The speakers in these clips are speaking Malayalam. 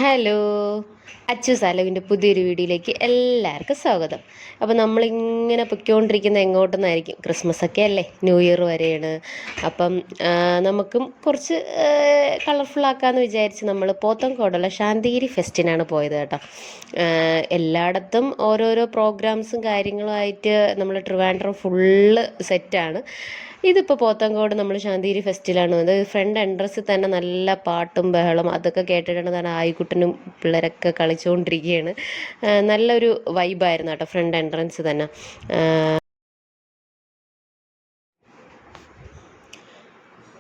ഹലോ, അച്ചു സാലവിൻ്റെ പുതിയൊരു വീഡിയോയിലേക്ക് എല്ലാവർക്കും സ്വാഗതം. അപ്പോൾ നമ്മളിങ്ങനെ പൊയ്ക്കൊണ്ടിരിക്കുന്ന എങ്ങോട്ടെന്നായിരിക്കും, ക്രിസ്മസൊക്കെ അല്ലേ, ന്യൂ ഇയർ വരെയാണ്. അപ്പം നമുക്കും കുറച്ച് കളർഫുള്ളാക്കാമെന്ന് വിചാരിച്ച് നമ്മൾ പോത്തൻകോടുള്ള ശാന്തിഗിരി ഫെസ്റ്റിനാണ് പോയത് കേട്ടോ. എല്ലായിടത്തും ഓരോരോ പ്രോഗ്രാംസും കാര്യങ്ങളുമായിട്ട് നമ്മൾ ട്രിവാൻഡ്രം ഫുള്ള് സെറ്റാണ്. ഇതിപ്പോൾ പോത്തൻകോട് നമ്മൾ ശാന്തിഗിരി ഫെസ്റ്റിലാണ് വന്നത്. ഫ്രണ്ട് എൻട്രൻസിൽ തന്നെ നല്ല പാട്ടും ബഹളം അതൊക്കെ കേട്ടിട്ടാണ് തന്നെ ആയിക്കുട്ടനും പിള്ളേരൊക്കെ കളിച്ചുകൊണ്ടിരിക്കുകയാണ്. നല്ലൊരു വൈബായിരുന്നു കേട്ടോ ഫ്രണ്ട് എൻട്രൻസ് തന്നെ.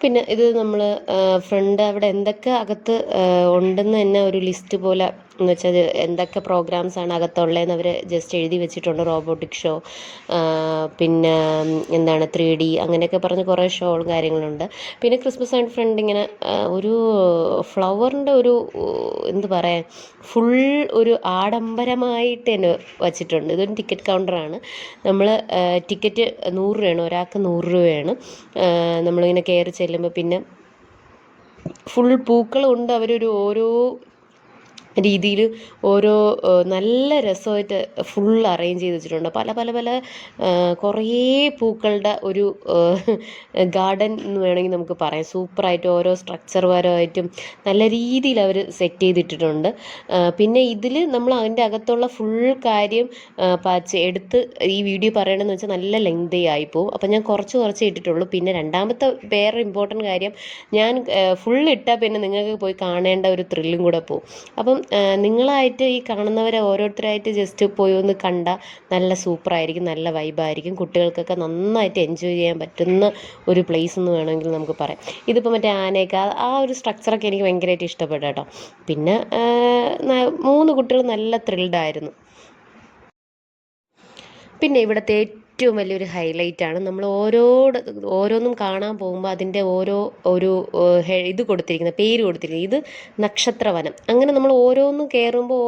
പിന്നെ ഇത് നമ്മൾ ഫ്രണ്ട് അവിടെ എന്തൊക്കെ അകത്ത് ഉണ്ടെന്ന് തന്നെ ഒരു ലിസ്റ്റ് പോലെ എന്ന് വെച്ചാൽ എന്തൊക്കെ പ്രോഗ്രാംസാണ് അകത്തുള്ളതെന്ന് അവർ ജസ്റ്റ് എഴുതി വെച്ചിട്ടുണ്ട്. റോബോട്ടിക് ഷോ, പിന്നെ എന്താണ് 3D അങ്ങനെയൊക്കെ പറഞ്ഞ് കുറേ ഷോകളും കാര്യങ്ങളുണ്ട്. പിന്നെ ക്രിസ്മസ് ആൻഡ് ഫ്രണ്ട് ഇങ്ങനെ ഒരു ഫ്ലവറിൻ്റെ ഒരു എന്ത് പറയാൻ ഫുൾ ഒരു ആഡംബരമായിട്ട് തന്നെ വച്ചിട്ടുണ്ട്. ഇതൊരു ടിക്കറ്റ് കൗണ്ടറാണ്. നമ്മൾ ടിക്കറ്റ് 100 രൂപയാണ്, ഒരാൾക്ക് 100 രൂപയാണ്. നമ്മളിങ്ങനെ കയറി ചെല്ലുമ്പോൾ പിന്നെ ഫുൾ പൂക്കളുണ്ട്. അവരൊരു ഓരോ രീതിയിൽ ഓരോ നല്ല രസമായിട്ട് ഫുൾ അറേഞ്ച് ചെയ്ത് വെച്ചിട്ടുണ്ട്. പല പല പല കുറേ പൂക്കളുടെ ഒരു ഗാർഡൻ എന്ന് വേണമെങ്കിൽ നമുക്ക് പറയാം. സൂപ്പറായിട്ട് ഓരോ സ്ട്രക്ചർ പരമായിട്ടും നല്ല രീതിയിൽ അവർ സെറ്റ് ചെയ്തിട്ടിട്ടുണ്ട്. പിന്നെ ഇതിൽ നമ്മൾ അതിൻ്റെ അകത്തുള്ള ഫുൾ കാര്യം എടുത്ത് ഈ വീഡിയോ പറയണമെന്ന് വെച്ചാൽ നല്ല ലെങ്തി ആയിപ്പോവും. അപ്പം ഞാൻ കുറച്ച് ഇട്ടിട്ടുള്ളൂ. പിന്നെ രണ്ടാമത്തെ വേറെ ഇമ്പോർട്ടൻറ്റ് കാര്യം, ഞാൻ ഫുൾ ഇട്ടാൽ പിന്നെ നിങ്ങൾക്ക് പോയി കാണേണ്ട ഒരു ത്രില്ലും കൂടെ പോവും. അപ്പം നിങ്ങളായിട്ട് ഈ കാണുന്നവരെ ഓരോരുത്തരായിട്ട് ജസ്റ്റ് പോയി ഒന്ന് കണ്ടാൽ നല്ല സൂപ്പറായിരിക്കും, നല്ല വൈബായിരിക്കും. കുട്ടികൾക്കൊക്കെ നന്നായിട്ട് എൻജോയ് ചെയ്യാൻ പറ്റുന്ന ഒരു പ്ലേസ് എന്ന് വേണമെങ്കിൽ നമുക്ക് പറയാം. ഇതിപ്പോൾ മറ്റേ ആനയൊക്കെ ആ ഒരു സ്ട്രക്ചറൊക്കെ എനിക്ക് ഭയങ്കരമായിട്ട് ഇഷ്ടപ്പെട്ടു കേട്ടോ. പിന്നെ 3 കുട്ടികൾ നല്ല ത്രിൽഡായിരുന്നു. പിന്നെ ഇവിടുത്തെ ഏറ്റവും വലിയൊരു ഹൈലൈറ്റാണ്, നമ്മൾ ഓരോന്നും കാണാൻ പോകുമ്പോൾ അതിൻ്റെ ഒരു ഇത് കൊടുത്തിരിക്കുന്നത്, പേര് കൊടുത്തിരിക്കുന്നത്. ഇത് നക്ഷത്രവനം. അങ്ങനെ നമ്മൾ ഓരോന്നും കയറുമ്പോൾ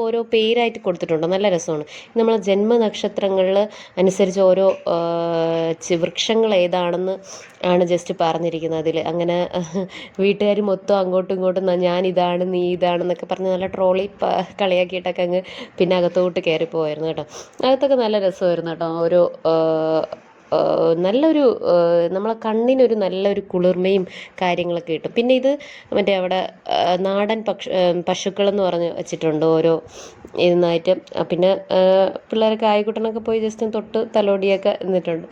ഓരോ പേരായിട്ട് കൊടുത്തിട്ടുണ്ട്. നല്ല രസമാണ്. നമ്മളെ ജന്മനക്ഷത്രങ്ങളിൽ അനുസരിച്ച് ഓരോ വൃക്ഷങ്ങൾ ഏതാണെന്ന് ആണ് ജസ്റ്റ് പറഞ്ഞിരിക്കുന്നത് അതിൽ. അങ്ങനെ വീട്ടുകാർ മൊത്തം അങ്ങോട്ടും ഇങ്ങോട്ടും ഞാൻ ഇതാണ് നീ ഇതാണെന്നൊക്കെ പറഞ്ഞ് നല്ല ട്രോളി കളിയാക്കിയിട്ടൊക്കെ അങ്ങ് പിന്നെ അകത്തോട്ട് കയറിപ്പോയായിരുന്നു കേട്ടോ. അകത്തൊക്കെ നല്ല രസമായിരുന്നു കേട്ടോ. ഓരോ നല്ലൊരു നമ്മളെ കണ്ണിനൊരു നല്ലൊരു കുളിർമയും കാര്യങ്ങളൊക്കെ കിട്ടും. പിന്നെ ഇത് മറ്റേ അവിടെ നാടൻ പശുക്കളെന്ന് പറഞ്ഞ് വെച്ചിട്ടുണ്ട് ഓരോ ഇതിനായിട്ട്. പിന്നെ പിള്ളേരൊക്കെ ആയിക്കുട്ടനൊക്കെ പോയി ജസ്റ്റ് തൊട്ട് തലോടിയൊക്കെ നിന്നിട്ടുണ്ട്.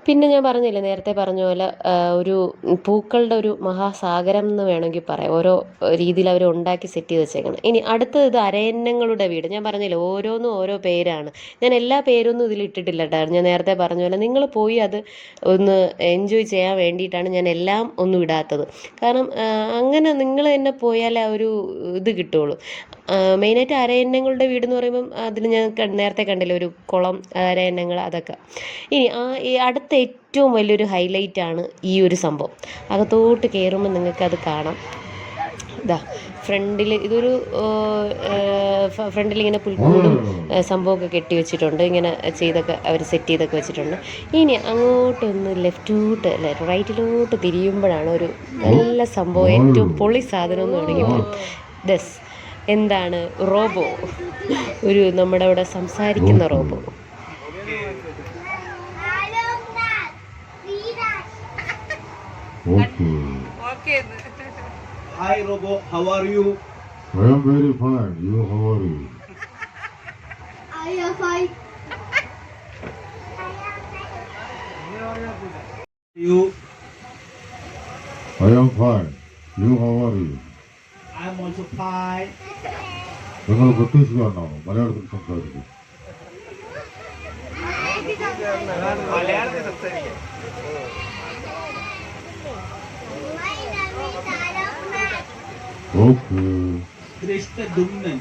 പിന്നെ ഞാൻ പറഞ്ഞില്ലേ, നേരത്തെ പറഞ്ഞ പോലെ ഒരു പൂക്കളുടെ ഒരു മഹാസാഗരം എന്ന് വേണമെങ്കിൽ പറയാം. ഓരോ രീതിയിൽ അവർ ഉണ്ടാക്കി സെറ്റ് ചെയ്ത് വെച്ചേക്കണം. ഇനി അടുത്തത് ഇത് അരയന്നങ്ങളുടെ വീട്. ഞാൻ പറഞ്ഞില്ലേ ഓരോന്നും ഓരോ പേരാണ്. ഞാൻ എല്ലാ പേരൊന്നും ഇതിൽ ഇട്ടിട്ടില്ല കേട്ടോ. ഞാൻ നേരത്തെ പറഞ്ഞ പോലെ നിങ്ങൾ പോയി അത് ഒന്ന് എൻജോയ് ചെയ്യാൻ വേണ്ടിയിട്ടാണ് ഞാൻ എല്ലാം ഒന്നും ഇടാത്തത്. കാരണം അങ്ങനെ നിങ്ങൾ തന്നെ പോയാൽ ആ ഒരു ഇത് കിട്ടുള്ളൂ. മെയിനായിട്ട് അരയന്നങ്ങളുടെ വീട് എന്ന് പറയുമ്പം അതിൽ ഞാൻ നേരത്തെ കണ്ടില്ല ഒരു കുളം, അരയന്നങ്ങൾ അതൊക്കെ. ഇനി ഈ അടുത്ത ഏറ്റവും വലിയൊരു ഹൈലൈറ്റാണ് ഈ ഒരു സംഭവം. അകത്തോട്ട് കയറുമ്പോൾ നിങ്ങൾക്കത് കാണാം. ഇതാ ഫ്രണ്ടിൽ ഇതൊരു ഫ്രണ്ടിലിങ്ങനെ പുൽക്കൂടും സംഭവമൊക്കെ കെട്ടി വെച്ചിട്ടുണ്ട്. ഇങ്ങനെ ചെയ്തൊക്കെ അവർ സെറ്റ് ചെയ്തൊക്കെ വെച്ചിട്ടുണ്ട്. ഇനി അങ്ങോട്ടൊന്ന് റൈറ്റിലോട്ട് തിരിയുമ്പോഴാണ് ഒരു നല്ല സംഭവം, ഏറ്റവും പൊളി സാധനം എന്ന് വേണമെങ്കിൽ പറയാം. എന്താണ് റോബോ, ഒരു നമ്മുടെ അവിടെ സംസാരിക്കുന്ന robo. Okay. Hi Robo, how are you? I am very fine. You, how are you? I am fine. You? I am fine. You, how are you? I am also fine. നിങ്ങൾ ബ്രിട്ടീഷുകാരനാണോ? മലയാളത്തിൽ സംസാരിക്കും. മലയാളത്തിൽ സംസാരിക്കാം. ഓക്കെ. കൃഷ്ണദുമ്നൻ.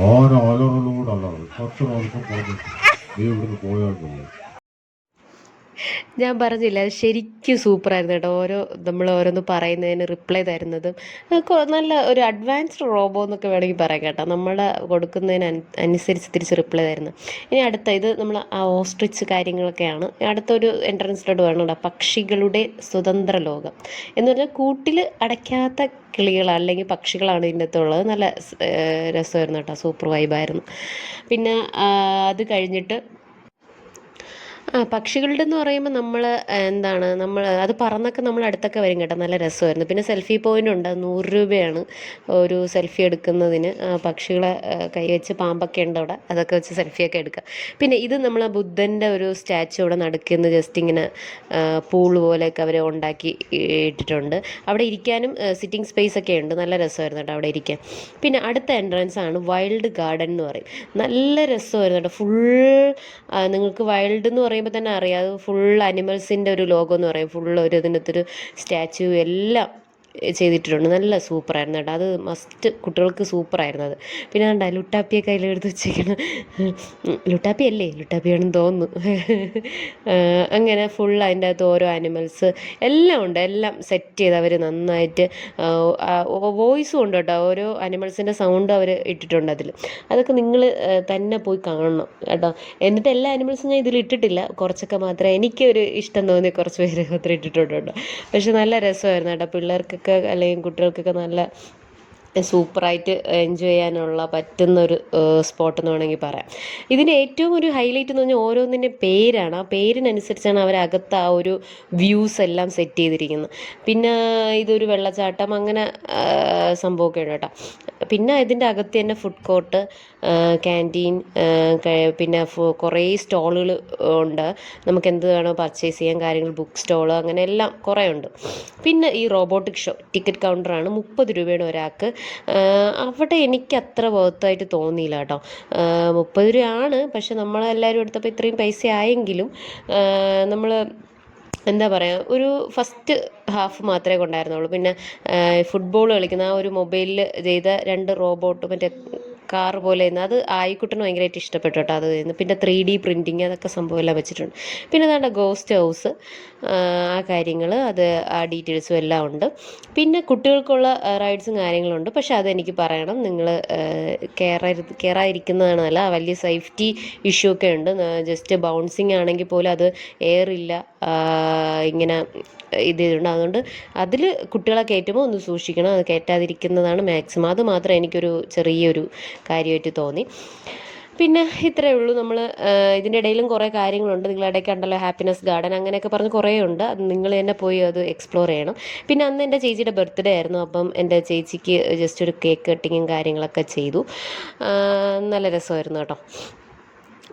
ആന അലറലോട് അലറ്. 10 പ്രാവശ്യം പറഞ്ഞു നീ ഇവിടുന്ന് പോയാൽ മതി. ഞാൻ പറഞ്ഞില്ല അത് ശരിക്കും സൂപ്പറായിരുന്നു കേട്ടോ. നമ്മൾ ഓരോന്ന് പറയുന്നതിന് റിപ്ലൈ തരുന്നതും നല്ല ഒരു അഡ്വാൻസ്ഡ് റോബോ എന്നൊക്കെ വേണമെങ്കിൽ പറയാം കേട്ടോ. നമ്മൾ കൊടുക്കുന്നതിന് അനുസരിച്ച് തിരിച്ച് റിപ്ലൈ തരുന്നത്. ഇനി അടുത്ത ഇത് നമ്മൾ ആ ഓസ്ട്രിച്ച് കാര്യങ്ങളൊക്കെയാണ്. അടുത്തൊരു എൻട്രൻസിലോട്ട് വേണം കേട്ടോ. പക്ഷികളുടെ സ്വതന്ത്ര ലോകം എന്ന് പറഞ്ഞാൽ കൂട്ടിൽ അടയ്ക്കാത്ത കിളികൾ അല്ലെങ്കിൽ പക്ഷികളാണ് ഇതിൻ്റെ അകത്തുള്ളത്. നല്ല രസമായിരുന്നു കേട്ടോ. സൂപ്പർ വൈബായിരുന്നു. പിന്നെ അത് കഴിഞ്ഞിട്ട് പക്ഷികളുടെ എന്ന് പറയുമ്പോൾ നമ്മൾ അത് പറന്നൊക്കെ നമ്മൾ അടുത്തൊക്കെ വരും കേട്ടോ. നല്ല രസമായിരുന്നു. പിന്നെ സെൽഫി പോയിൻ്റ് ഉണ്ട്. 100 രൂപയാണ് ഒരു സെൽഫി എടുക്കുന്നതിന്. പക്ഷികളെ കൈവച്ച് പാമ്പൊക്കെ ഉണ്ട് അവിടെ, അതൊക്കെ വെച്ച് സെൽഫിയൊക്കെ എടുക്കാം. പിന്നെ ഇത് നമ്മൾ ബുദ്ധൻ്റെ ഒരു സ്റ്റാച്ചു അവിടെ നടുക്കുന്ന ജസ്റ്റ് ഇങ്ങനെ പൂള് പോലെയൊക്കെ അവർ ഉണ്ടാക്കി ഇട്ടിട്ടുണ്ട്. അവിടെ ഇരിക്കാനും സിറ്റിംഗ് സ്പേസ് ഒക്കെ ഉണ്ട്. നല്ല രസമായിരുന്നു കേട്ടോ അവിടെ ഇരിക്കാൻ. പിന്നെ അടുത്ത എൻട്രൻസ് ആണ് വൈൽഡ് ഗാർഡൻ എന്ന് പറയും. നല്ല രസമായിരുന്നു കേട്ടോ. നിങ്ങൾക്ക് വൈൽഡ് എന്ന് പറയുമ്പോൾ തന്നെ അറിയാം, അത് ഫുൾ അനിമൽസിൻ്റെ ഒരു ലോകം എന്ന് പറയും. ഫുൾ ഇതിനകത്തൊരു സ്റ്റാച്ചു എല്ലാം ചെയ്തിട്ടുണ്ട്. നല്ല സൂപ്പറായിരുന്നു കേട്ടോ. അത് മസ്റ്റ് കുട്ടികൾക്ക് സൂപ്പറായിരുന്നു അത്. പിന്നെ കണ്ട ലുട്ടാപ്പിയെ കയ്യിലെടുത്ത് വെച്ചേക്കണം. ലുട്ടാപ്പി അല്ലേ, ലുട്ടാപ്പിയാണെന്ന് തോന്നുന്നു. അങ്ങനെ ഫുൾ അതിൻ്റെ അകത്ത് ഓരോ അനിമൽസ് എല്ലാം ഉണ്ട്. എല്ലാം സെറ്റ് ചെയ്ത് അവർ നന്നായിട്ട് വോയിസും ഉണ്ട് കേട്ടോ. ഓരോ അനിമൽസിൻ്റെ സൗണ്ട് അവർ ഇട്ടിട്ടുണ്ട് അതിൽ. അതൊക്കെ നിങ്ങൾ തന്നെ പോയി കാണണം കേട്ടോ. എന്നിട്ട് എല്ലാ അനിമൽസും ഞാൻ ഇതിൽ ഇട്ടിട്ടില്ല, കുറച്ചൊക്കെ മാത്രമേ എനിക്കൊരു ഇഷ്ടം തോന്നി കുറച്ച് പേര് മാത്രം ഇട്ടിട്ടുണ്ട് കേട്ടോ. പക്ഷെ നല്ല രസമായിരുന്നു കേട്ടോ. പിള്ളേർക്കൊക്കെ അല്ലെങ്കിൽ കുട്ടികൾക്കൊക്കെ നല്ല സൂപ്പറായിട്ട് എൻജോയ് ചെയ്യാനുള്ള പറ്റുന്നൊരു സ്പോട്ട് എന്ന് വേണമെങ്കിൽ പറയാം. ഇതിൻ്റെ ഏറ്റവും ഒരു ഹൈലൈറ്റ് എന്ന് പറഞ്ഞാൽ ഓരോന്നിൻ്റെ പേരാണ്. ആ പേരിനനുസരിച്ചാണ് അവരകത്ത് ആ ഒരു വ്യൂസ് എല്ലാം സെറ്റ് ചെയ്തിരിക്കുന്നത്. പിന്നെ ഇതൊരു വെള്ളച്ചാട്ടം അങ്ങനെ സംഭവമൊക്കെ ഉണ്ട് കേട്ടോ. പിന്നെ ഇതിൻ്റെ അകത്ത് തന്നെ ഫുഡ് കോർട്ട്, ക്യാൻറ്റീൻ, പിന്നെ കുറേ സ്റ്റോളുകൾ ഉണ്ട്. നമുക്ക് എന്ത് വേണോ പർച്ചേസ് ചെയ്യാൻ കാര്യങ്ങൾ, ബുക്ക് സ്റ്റോൾ, അങ്ങനെ എല്ലാം കുറേ ഉണ്ട്. പിന്നെ ഈ റോബോട്ടിക് ഷോ ടിക്കറ്റ് കൗണ്ടറാണ്. 30 രൂപയാണ് ഒരാൾക്ക്. അവിടെ എനിക്ക് അത്ര വർത്തായിട്ട് തോന്നിയില്ല കേട്ടോ. 30 രൂപയാണ്, പക്ഷെ നമ്മളെല്ലാവരും എടുത്തപ്പോൾ ഇത്രയും പൈസ ആയെങ്കിലും നമ്മൾ എന്താ പറയുക, ഒരു ഫസ്റ്റ് ഹാഫ് മാത്രമേ കൊണ്ടായിരുന്നുള്ളൂ. പിന്നെ ഫുട്ബോൾ കളിക്കുന്ന ആ ഒരു മൊബൈലിൽ ചെയ്ത 2 റോബോട്ട് മറ്റേ കാർ പോലെ ഇരുന്ന് അത് ആയിക്കുട്ടന് ഭയങ്കരമായിട്ട് ഇഷ്ടപ്പെട്ടു കേട്ടോ. അത് പിന്നെ 3D പ്രിൻറ്റിങ് അതൊക്കെ സംഭവമെല്ലാം വെച്ചിട്ടുണ്ട്. പിന്നെ അതാണ്ട് ഗോസ്റ്റ് ഹൗസ്, ആ കാര്യങ്ങൾ, അത് ആ ഡീറ്റെയിൽസും എല്ലാം ഉണ്ട്. കുട്ടികൾക്കുള്ള റൈഡ്സും കാര്യങ്ങളുണ്ട്. പക്ഷെ അതെനിക്ക് പറയണം, നിങ്ങൾ കയറാതിരിക്കുന്നതാണ് നല്ല. വലിയ സേഫ്റ്റി ഇഷ്യൂ ഒക്കെ ഉണ്ട്. ജസ്റ്റ് ബൗൺസിങ് ആണെങ്കിൽ പോലും അത് എയറില്ല, ഇങ്ങനെ ഇതുണ്ട്. അതുകൊണ്ട് അതിൽ കുട്ടികളെ കയറ്റുമ്പോൾ ഒന്ന് സൂക്ഷിക്കണം. അത് കയറ്റാതിരിക്കുന്നതാണ് മാക്സിമം. അത് മാത്രം എനിക്കൊരു ചെറിയൊരു കാര്യമായിട്ട് തോന്നി. പിന്നെ ഇത്രയേ ഉള്ളൂ. നമ്മൾ ഇതിൻ്റെ ഇടയിലും കുറേ കാര്യങ്ങളുണ്ട്. നിങ്ങളിടയ്ക്ക് ഉണ്ടല്ലോ ഹാപ്പിനെസ് ഗാർഡൻ, അങ്ങനെയൊക്കെ പറഞ്ഞ് കുറേ ഉണ്ട്. അത് നിങ്ങൾ തന്നെ പോയി അത് എക്സ്പ്ലോർ ചെയ്യണം. പിന്നെ അന്ന് എൻ്റെ ചേച്ചിയുടെ ബർത്ത്ഡേ ആയിരുന്നു. അപ്പം എൻ്റെ ചേച്ചിക്ക് ജസ്റ്റ് ഒരു കേക്ക് കട്ടിങ്ങും കാര്യങ്ങളൊക്കെ ചെയ്തു. നല്ല രസമായിരുന്നു കേട്ടോ.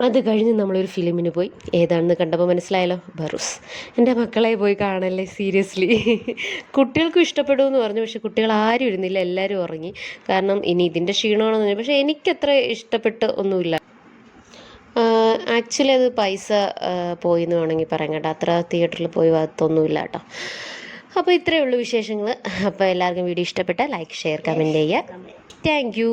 അത് കഴിഞ്ഞ് നമ്മളൊരു ഫിലിമിന് പോയി. ഏതാണെന്ന് കണ്ടപ്പോൾ മനസ്സിലായല്ലോ, ബറൂസ്. എൻ്റെ മക്കളെ പോയി കാണല്ലേ, സീരിയസ്ലി. കുട്ടികൾക്കും ഇഷ്ടപ്പെടുമെന്ന് പറഞ്ഞു. പക്ഷെ കുട്ടികൾ ആരും ഇരുന്നില്ല, എല്ലാവരും ഉറങ്ങി. കാരണം ഇനി ഇതിൻ്റെ ക്ഷീണമാണെന്ന് പറഞ്ഞു. പക്ഷേ എനിക്കത്ര ഇഷ്ടപ്പെട്ട് ഒന്നുമില്ല. ആക്ച്വലി അത് പൈസ പോയി എന്ന് വേണമെങ്കിൽ പറയാം കേട്ടോ. അത്ര തിയേറ്ററിൽ പോയി ഭാഗത്തൊന്നുമില്ല കേട്ടോ. അപ്പോൾ ഇത്രയേ ഉള്ളൂ വിശേഷങ്ങൾ. അപ്പോൾ എല്ലാവർക്കും വീഡിയോ ഇഷ്ടപ്പെട്ടാൽ ലൈക്ക്, ഷെയർ, കമൻറ്റ് ചെയ്യുക. Thank you.